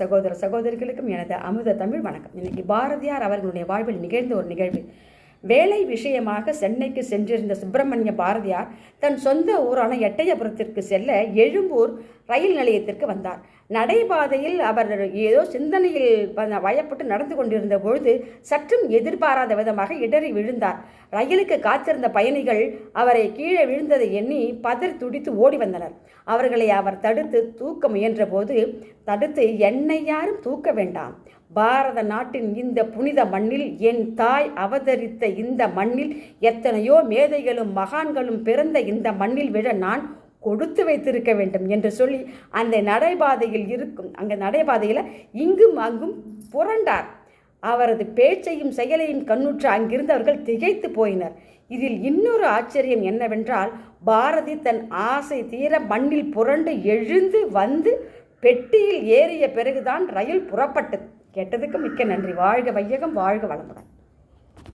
சகோதர சகோதரிகளுக்கும் எனது அமுத தமிழ் வணக்கம். இன்னைக்கு பாரதியார் அவர்களுடைய வாழ்வில் நிகழ்ந்த ஒரு நிகழ்வு. வேலை விஷயமாக சென்னைக்கு சென்றிருந்த சுப்பிரமணிய பாரதியார் தன் சொந்த ஊரான எட்டயபுரத்திற்கு செல்ல எழும்பூர் ரயில் நிலையத்திற்கு வந்தார். நடைபாதையில் அவர் ஏதோ சிந்தனையில் வயப்பட்டு நடந்து கொண்டிருந்த பொழுது சற்றும் எதிர்பாராத விதமாக இடறி விழுந்தார். ரயிலுக்கு காத்திருந்த பயணிகள் அவரை கீழே விழுந்ததை எண்ணி பதறி துடித்து ஓடி வந்தனர். அவர்களை அவர் தடுத்து தூக்க முயன்ற போது என்னை யாரும் தூக்க வேண்டாம், பாரத நாட்டின் இந்த புனித மண்ணில் என் தாய் அவதரித்த இந்த மண்ணில் எத்தனையோ மேதைகளும் மகான்களும் பிறந்த இந்த மண்ணில் விட நான் கொடுத்து வைத்திருக்க வேண்டும் என்று சொல்லி அந்த நடைபாதையில் இங்கும் அங்கும் புரண்டார். அவரது பேச்சையும் செயலையும் கண்ணுற்ற அங்கிருந்தவர்கள் திகைத்து போயினர். இதில் இன்னொரு ஆச்சரியம் என்னவென்றால், பாரதி தன் ஆசை தீர மண்ணில் புரண்டு எழுந்து வந்து பெட்டியில் ஏறிய பிறகுதான் ரயில் புறப்பட்டது. கேட்டதுக்கு மிக்க நன்றி. வாழ்க வையகம், வாழ்க வளமுடன்.